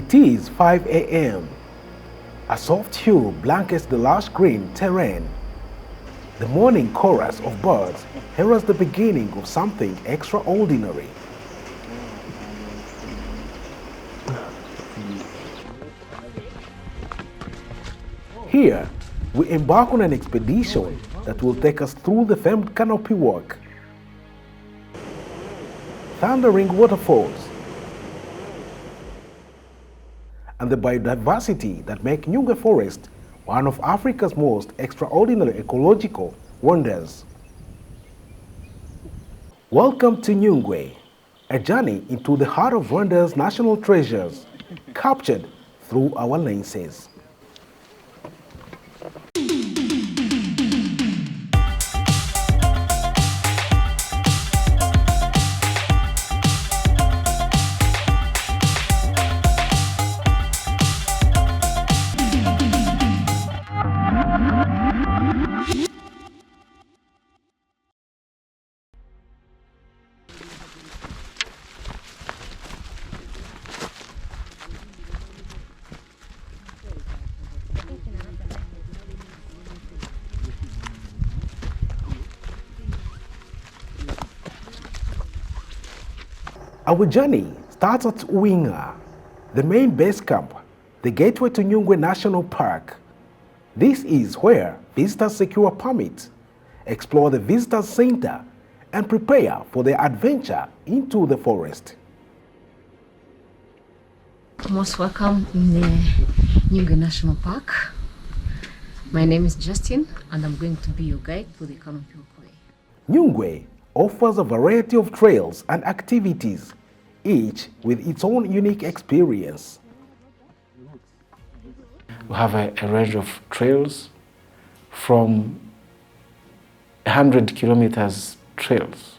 It is 5 a.m. A soft hue blankets the lush green terrain. The morning chorus of birds heralds the beginning of something extraordinary. Here, we embark on an expedition that will take us through the famed canopy walk. Thundering waterfalls, and the biodiversity that make Nyungwe Forest one of Africa's most extraordinary ecological wonders. Welcome to Nyungwe, a journey into the heart of Rwanda's national treasures, captured through our lenses. Our journey starts at Uwinga, the main base camp, the gateway to Nyungwe National Park. This is where visitors secure permits, explore the visitor center, and prepare for their adventure into the forest. Most welcome in Nyungwe National Park. My name is Justin, and I'm going to be your guide for the canopy walkway. Nyungwe offers a variety of trails and activities, each with its own unique experience. We have a range of trails from 100 kilometers trails.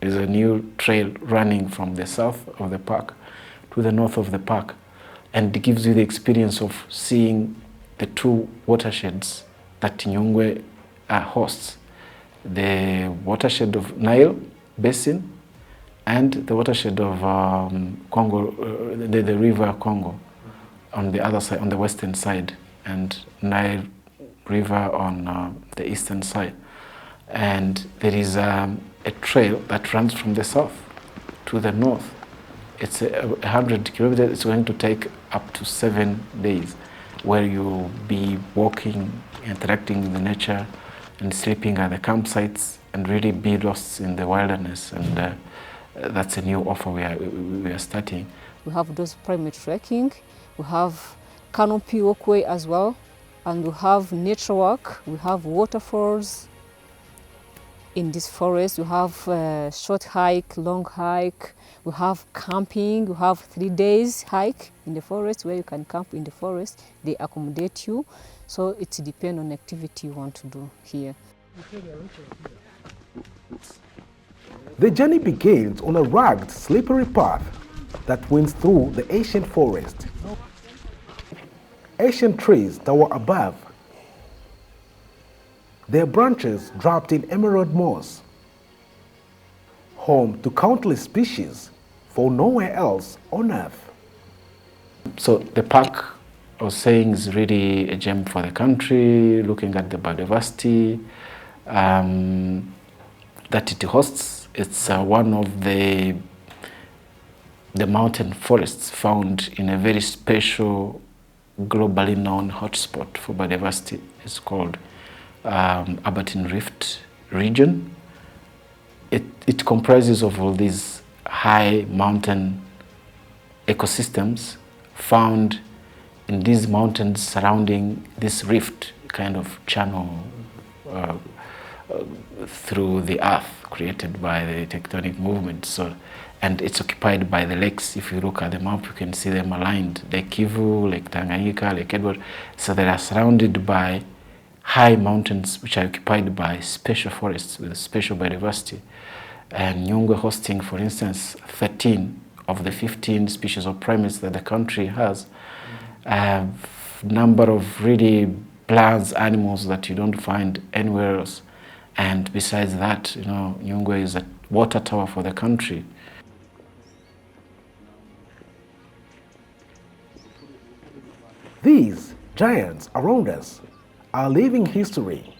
There's a new trail running from the south of the park to the north of the park, and it gives you the experience of seeing the two watersheds that Nyungwe hosts. The watershed of Nile Basin and the watershed of Congo, the river Congo on the other side, on the western side, and Nile River on the eastern side. And there is a trail that runs from the south to the north. It's 100 kilometers. It's going to take up to 7 days, where you'll be walking, interacting with the nature, and sleeping at the campsites, and really be lost in the wilderness. And that's a new offer we are starting. We have those primate trekking, we have canopy walkway as well, and we have nature walk, we have waterfalls. In this forest, we have short hike, long hike, we have camping, we have 3 days hike in the forest where you can camp in the forest. They accommodate you, so it depends on the activity you want to do here. The journey begins on a rugged, slippery path that winds through the ancient forest. Ancient trees tower above, their branches draped in emerald moss, home to countless species for nowhere else on earth. So the park, I was saying, is really a gem for the country, looking at the biodiversity that it hosts. It's one of the mountain forests found in a very special, globally known hotspot for biodiversity. It's called Albertine Rift region. It comprises of all these high mountain ecosystems found in these mountains surrounding this rift kind of channel through the earth created by the tectonic movement. So, and it's occupied by the lakes. If you look at the map, you can see them aligned. Lake Kivu, Lake Tanganyika, Lake Edward. So they are surrounded by high mountains which are occupied by special forests with special biodiversity. And Nyungwe hosting, for instance, 13 of the 15 species of primates that the country has. A number of really plants, animals that you don't find anywhere else. And besides that, you know, Nyungwe is a water tower for the country. These giants around us are living history.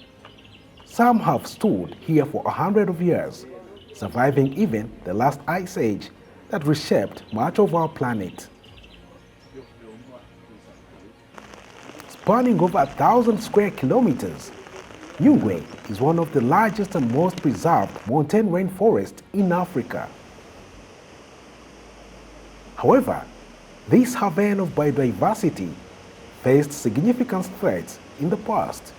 Some have stood here for 100 of years, surviving even the last ice age that reshaped much of our planet. Spanning over 1,000 square kilometers, Nyungwe is one of the largest and most preserved montane rainforests in Africa. However, this haven of biodiversity faced significant threats in the past.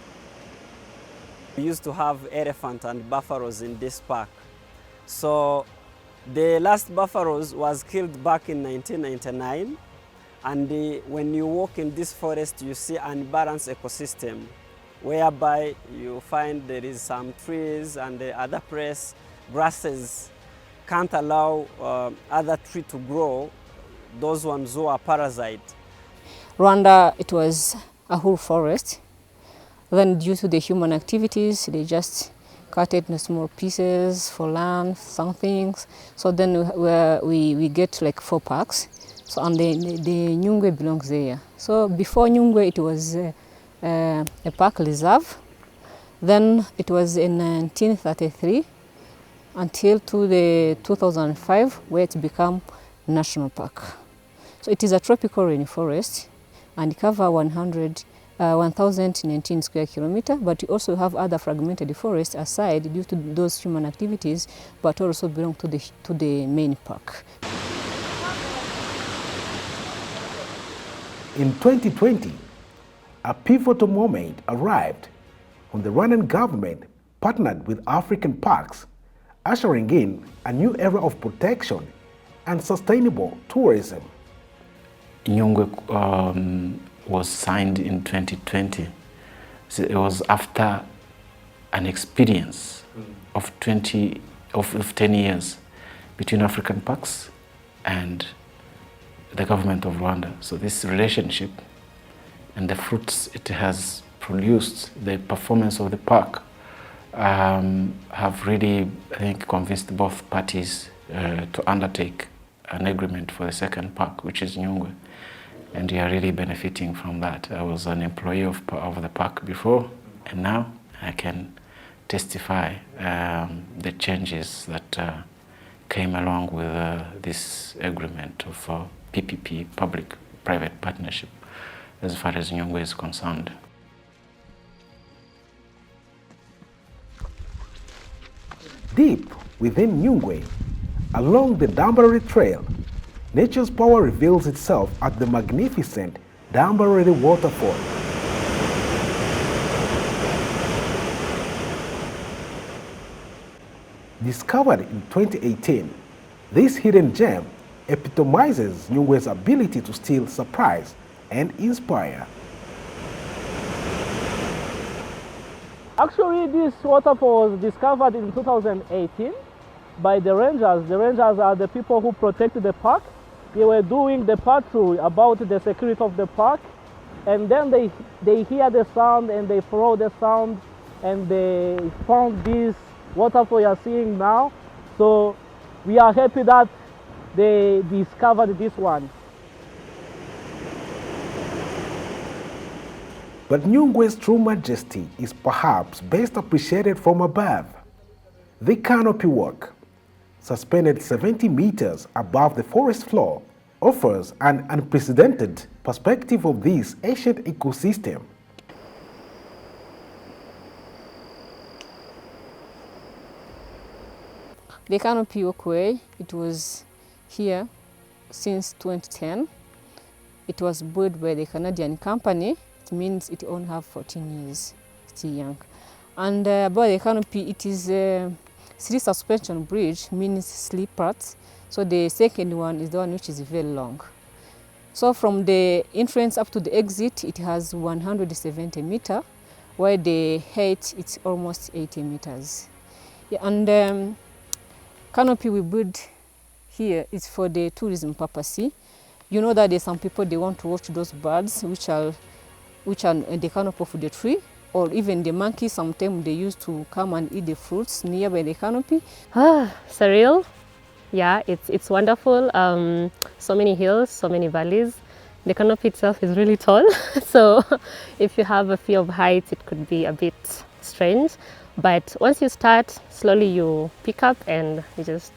We used to have elephants and buffaloes in this park. So the last buffaloes was killed back in 1999. And when you walk in this forest, you see an unbalanced ecosystem, whereby you find there is some trees and the other place, grasses can't allow other tree to grow, those ones who are parasite. Rwanda, it was a whole forest. Then due to the human activities, they just cut it into small pieces for land, some things. So then we get like 4 parks. So and the Nyungwe belongs there. So before Nyungwe, it was a park reserve. Then it was in 1933 until to the 2005, where it became national park. So it is a tropical rainforest and it covers 1,019 square kilometers, but you also have other fragmented forests aside due to those human activities, but also belong to the main park. In 2020, a pivotal moment arrived when the Rwandan government partnered with African parks, ushering in a new era of protection and sustainable tourism. Nyungwe was signed in 2020. So it was after an experience of 10 years between African parks and the government of Rwanda. So this relationship and the fruits it has produced, the performance of the park, have really, I think, convinced both parties to undertake an agreement for the second park, which is Nyungwe. And we are really benefiting from that. I was an employee of the park before, and now I can testify the changes that came along with this agreement of PPP, public-private partnership, as far as Nyungwe is concerned. Deep within Nyungwe, along the Dambarare Trail, nature's power reveals itself at the magnificent Dambarare waterfall. Discovered in 2018, this hidden gem epitomizes Nyungwe's ability to still surprise and inspire. Actually, this waterfall was discovered in 2018 by the rangers. The rangers are the people who protect the park. They were doing the patrol about the security of the park, and then they hear the sound and they follow the sound, and they found this waterfall you are seeing now. So we are happy that they discovered this one. But Nyungwe's true majesty is perhaps best appreciated from above. The canopy walk, suspended 70 meters above the forest floor, offers an unprecedented perspective of this ancient ecosystem. The canopy walkway, it was here since 2010. It was built by the Canadian company. It means it only have 14 years, still young. And about the canopy, it is a 3 suspension bridge, means 3 parts. So the second one is the one which is very long. So from the entrance up to the exit, it has 170 meters, while the height it's almost 80 meters. Yeah, and canopy we build here is for the tourism purpose. You know that there's some people, they want to watch those birds which are in the canopy of the tree, or even the monkeys. Sometimes they used to come and eat the fruits nearby the canopy. Surreal. Yeah, it's wonderful. So many hills, so many valleys, The canopy itself is really tall, so if you have a fear of heights, it could be a bit strange. But once you start, slowly you pick up and you just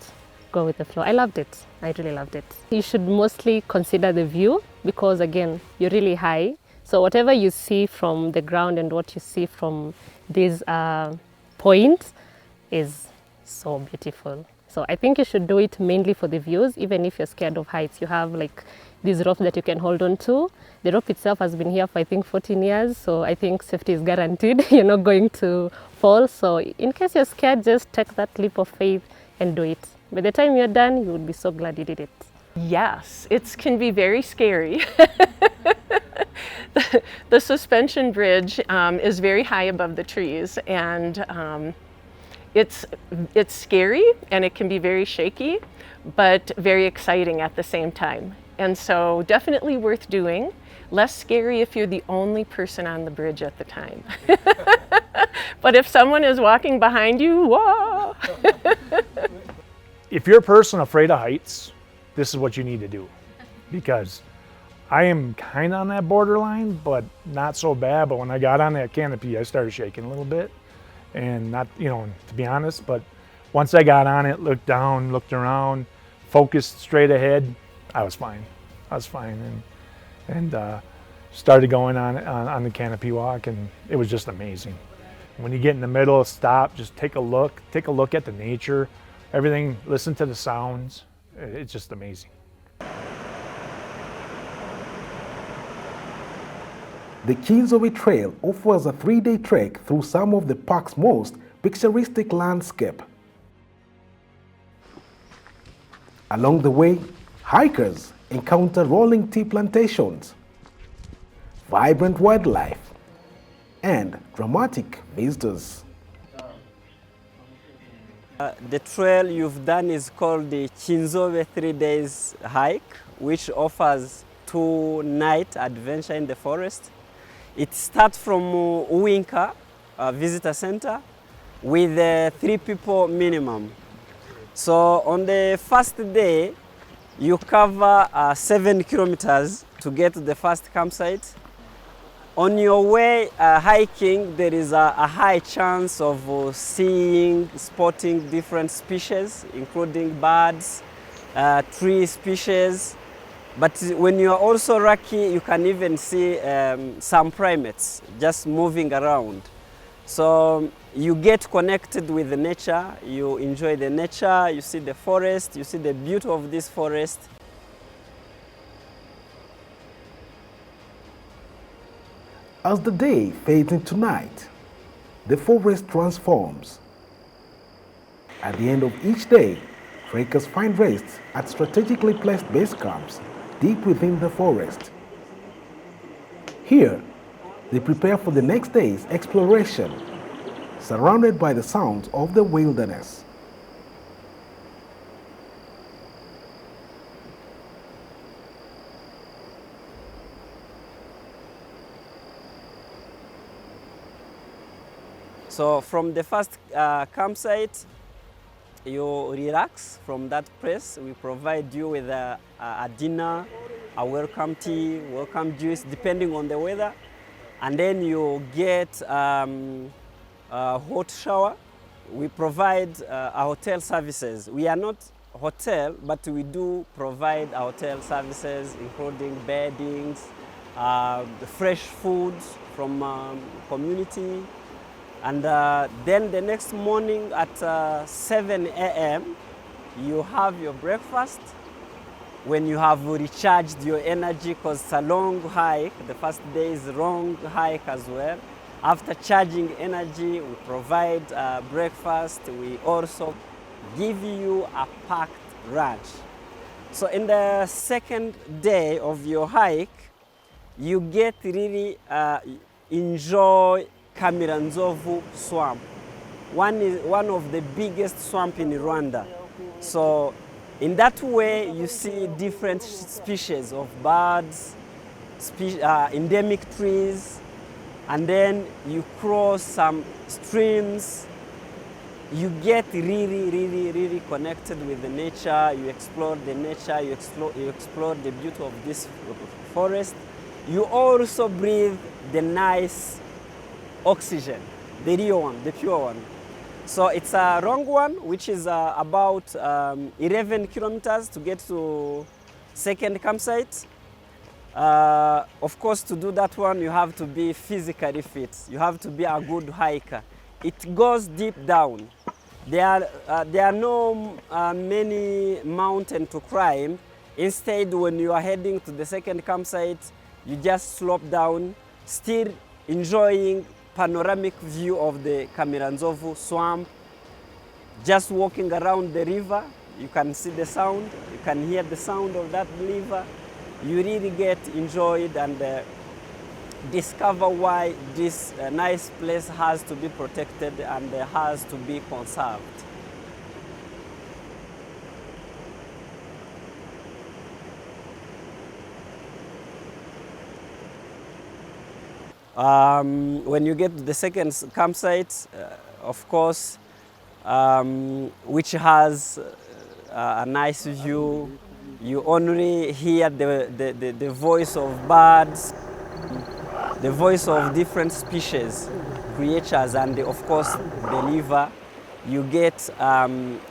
go with the flow. I loved it. I really loved it. You should mostly consider the view because, again, you're really high. So whatever you see from the ground and what you see from these points is so beautiful. So I think you should do it mainly for the views. Even if you're scared of heights, you have like these ropes that you can hold on to. The rope itself has been here for I think 14 years, so I think safety is guaranteed. You're not going to fall. So in case you're scared, just take that leap of faith and do it. By the time you're done, you would be so glad you did it. Yes, it can be very scary. The suspension bridge is very high above the trees, and it's scary and it can be very shaky, but very exciting at the same time. And so definitely worth doing. Less scary if you're the only person on the bridge at the time. But if someone is walking behind you, whoa! If you're a person afraid of heights, this is what you need to do. Because I am kind of on that borderline, but not so bad. But when I got on that canopy, I started shaking a little bit. And not, you know, to be honest, but once I got on it, looked down, looked around, focused straight ahead, I was fine. I was fine. And started going on the canopy walk, and it was just amazing. When you get in the middle, stop, just take a look at the nature, everything, listen to the sounds. It's just amazing. The Nyungwe Trail offers a 3-day trek through some of the park's most picturesque landscape. Along the way, hikers encounter rolling tea plantations, vibrant wildlife, and dramatic visitors. The trail you've done is called the Nyungwe 3 days hike, which offers 2-night adventure in the forest. It starts from Uwinka Visitor Center with 3 people minimum. So on the first day, you cover 7 kilometers to get to the first campsite. On your way hiking, there is a high chance of spotting different species, including birds, tree species. But when you are also lucky, you can even see some primates just moving around. So you get connected with the nature, you enjoy the nature, you see the forest, you see the beauty of this forest. As the day fades into night, the forest transforms. At the end of each day, trekkers find rest at strategically placed base camps deep within the forest. Here, they prepare for the next day's exploration, surrounded by the sounds of the wilderness. So from the first campsite, you relax from that place. We provide you with a dinner, a welcome tea, welcome juice, depending on the weather. And then you get a hot shower. We provide hotel services. We are not hotel, but we do provide hotel services, including beddings, fresh food from community. And then the next morning at 7 a.m., you have your breakfast. When you have recharged your energy, because it's a long hike, the first day is a long hike as well. After charging energy, we provide breakfast. We also give you a packed lunch. So in the second day of your hike, you get really enjoy Kamiranzovu swamp. One of the biggest swamp in Rwanda. So in that way, you see different species of birds, endemic trees, and then you cross some streams, you get really connected with the nature. You explore the nature, you explore the beauty of this forest. You also breathe the nice oxygen, the real one, the pure one. So it's a long one, which is about 11 kilometers to get to second campsite. Of course, to do that one, you have to be physically fit. You have to be a good hiker. It goes deep down. There are no many mountains to climb. Instead, when you are heading to the second campsite, you just slope down, still enjoying panoramic view of the Kamiranzovu swamp. Just walking around the river, you can see the sound, you can hear the sound of that river. You really get enjoyed and discover why this nice place has to be protected and has to be conserved. When you get to the second campsite, of course, which has a nice view, you only hear the voice of birds, the voice of different species, creatures, and of course the river. You get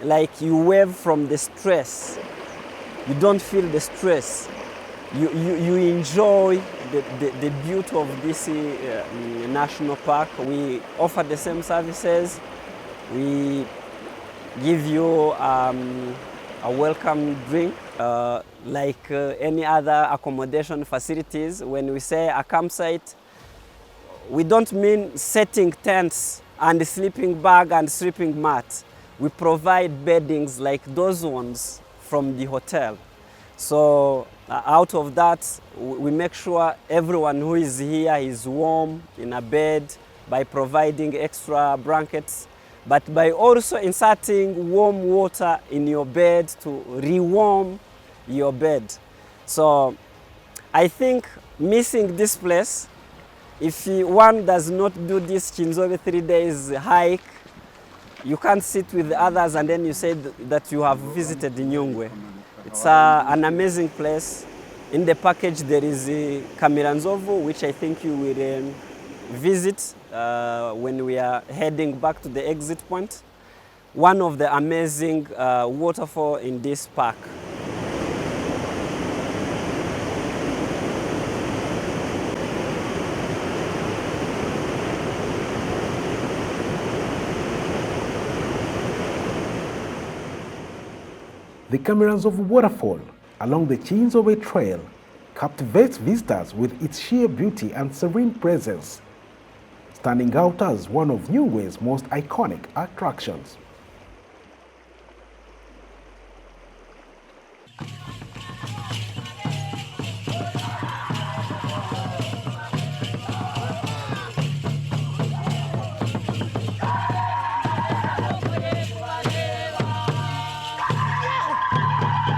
like you wave from the stress. You don't feel the stress. You enjoy the beauty of this national park. We offer the same services. We give you a welcome drink, like any other accommodation facilities. When we say a campsite, we don't mean setting tents and sleeping bag and sleeping mat. We provide beddings like those ones from the hotel. So out of that, we make sure everyone who is here is warm in a bed by providing extra blankets, but by also inserting warm water in your bed to rewarm your bed. So I think missing this place, if one does not do this Chinzobe 3 days hike, you can't sit with others and then you say that you have visited Nyungwe. It's an amazing place. In the package there is Kamiranzovu, which I think you will visit when we are heading back to the exit point. One of the amazing waterfalls in this park. The Kamiranzovu waterfall along the Chinzobe Trail captivates visitors with its sheer beauty and serene presence, standing out as one of Nyungwe's most iconic attractions.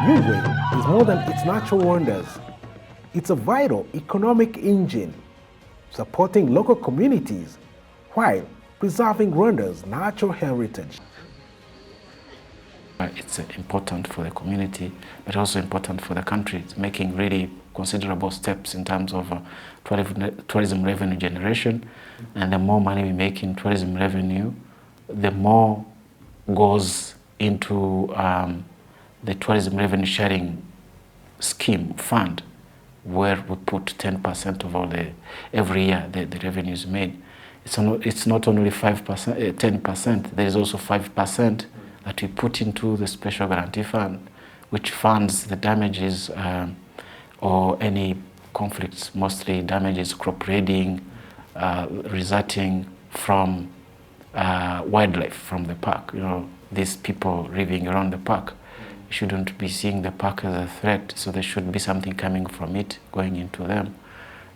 Nyungwe is more than its natural wonders. It's a vital economic engine, supporting local communities while preserving Rwanda's natural heritage. It's important for the community, but also important for the country. It's making really considerable steps in terms of tourism revenue generation. And the more money we make in tourism revenue, the more goes into the tourism revenue sharing scheme fund, where we put 10% of all every year the revenues made. It's not only 5%, 10%. There is also 5% that we put into the special guarantee fund, which funds the damages or any conflicts, mostly damages crop raiding resulting from wildlife from the park. You know, these people living around the park shouldn't be seeing the park as a threat, so there should be something coming from it going into them.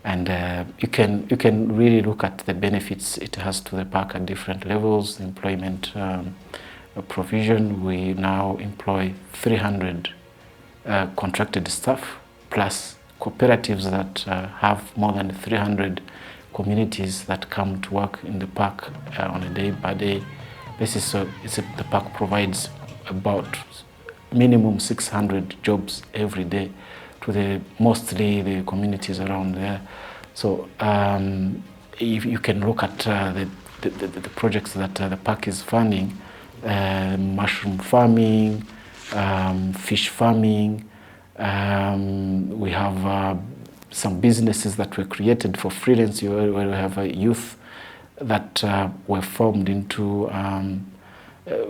And you can really look at the benefits it has to the park at different levels. Employment provision, we now employ 300 contracted staff, plus cooperatives that have more than 300 communities that come to work in the park on a day-by-day basis. So the park provides about minimum 600 jobs every day to mostly the communities around there. So if you can look at the projects that the park is funding, mushroom farming, fish farming. We have some businesses that were created for freelance, where we have a youth that were formed into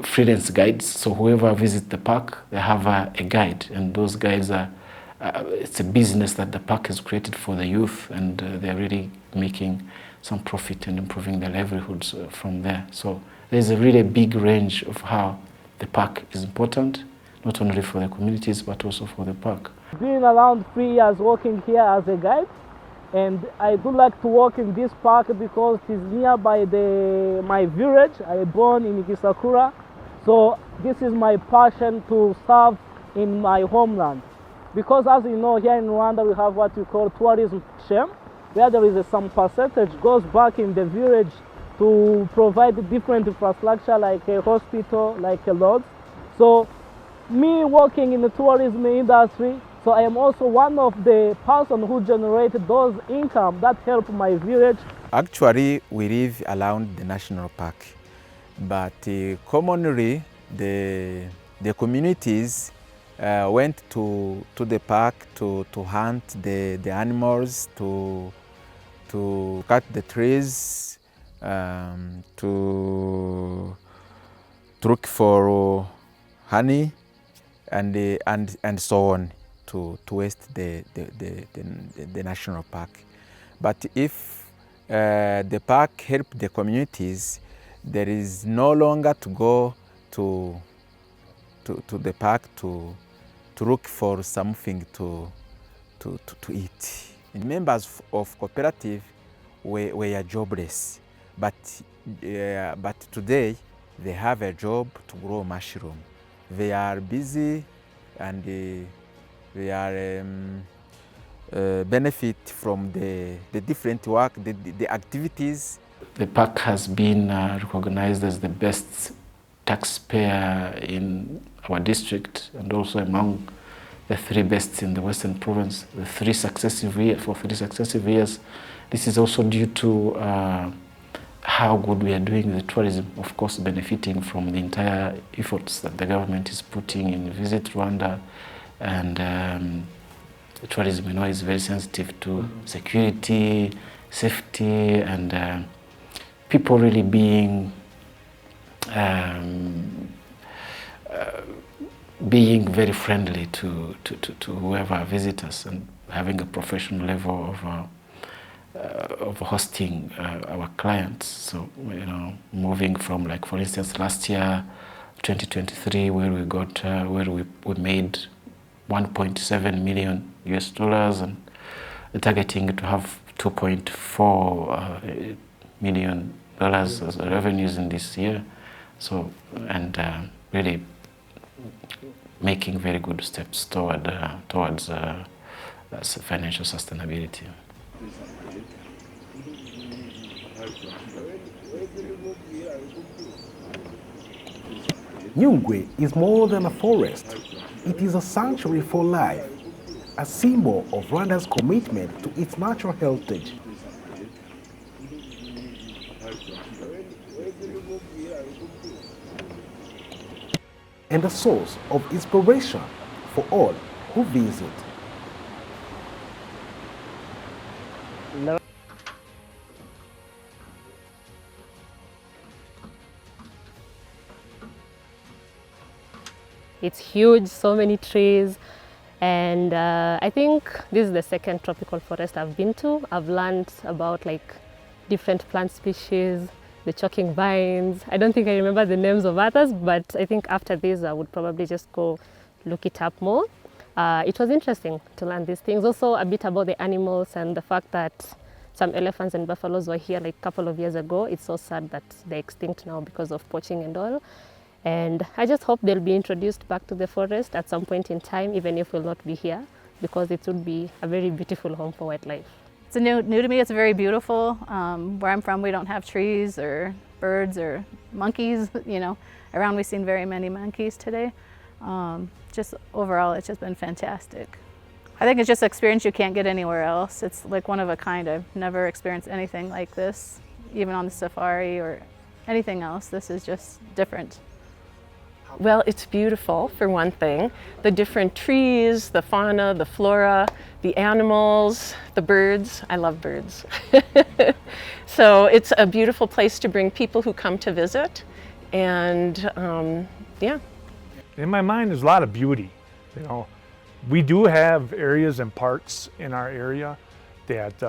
freelance guides. So whoever visits the park, they have a guide, and those guides are, it's a business that the park has created for the youth, and they're really making some profit and improving their livelihoods from there. So there's a really big range of how the park is important, not only for the communities, but also for the park. Been around 3 years working here as a guide, and I do like to work in this park because it is nearby my village. I was born in Kisakura, so this is my passion to serve in my homeland. Because as you know, here in Rwanda we have what we call tourism share, where there is some percentage goes back in the village to provide different infrastructure like a hospital, like a lodge. So me working in the tourism industry, so I am also one of the person who generated those income that help my village. Actually, we live around the national park, but commonly the communities went to the park to hunt the animals, to cut the trees, to look for honey, and so on, to waste the national park. But if the park help the communities, there is no longer to go to the park to look for something to eat. The members of cooperative were jobless, but today they have a job to grow mushroom. They are busy, and they are benefit from the different work, the activities. The park has been recognized as the best taxpayer in our district, and also among the 3 best in the Western Province, for 3 successive years. This is also due to how good we are doing the tourism, of course benefiting from the entire efforts that the government is putting in Visit Rwanda. And tourism, you know, is very sensitive to security, safety, and people really being very friendly to whoever visits us, and having a professional level of hosting our clients. So, you know, moving from, like, for instance, last year, 2023, where we got where we made $1.7 million and targeting to have $2.4 million as revenues in this year. So, and really making very good steps towards financial sustainability. Nyungwe is more than a forest. It is a sanctuary for life, a symbol of Rwanda's commitment to its natural heritage. And a source of inspiration for all who visit. It's huge, so many trees, and I think this is the 2nd tropical forest I've been to. I've learned about, like, different plant species, the choking vines. I don't think I remember the names of others, but I think after this I would probably just go look it up more. It was interesting to learn these things. Also a bit about the animals and the fact that some elephants and buffaloes were here like a couple of years ago. It's so sad that they're extinct now because of poaching and all. And I just hope they'll be introduced back to the forest at some point in time, even if we'll not be here, because it would be a very beautiful home for wildlife. It's new to me. It's very beautiful. Where I'm from, we don't have trees or birds or monkeys. You know, around we've seen very many monkeys today. Just overall, it's just been fantastic. I think it's just an experience you can't get anywhere else. It's like one of a kind. I've never experienced anything like this, even on the safari or anything else. This is just different. Well, it's beautiful, for one thing. The different trees, the fauna, the flora, the animals, the birds. I love birds. So it's a beautiful place to bring people who come to visit. And yeah. In my mind, there's a lot of beauty. You know, we do have areas and parks in our area that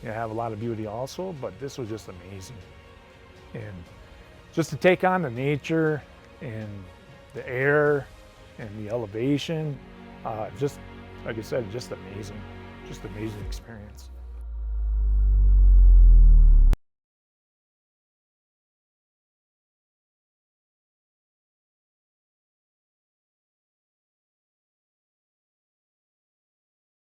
have a lot of beauty also, but this was just amazing. And just to take on the nature and the air and the elevation, just like I said, just amazing experience.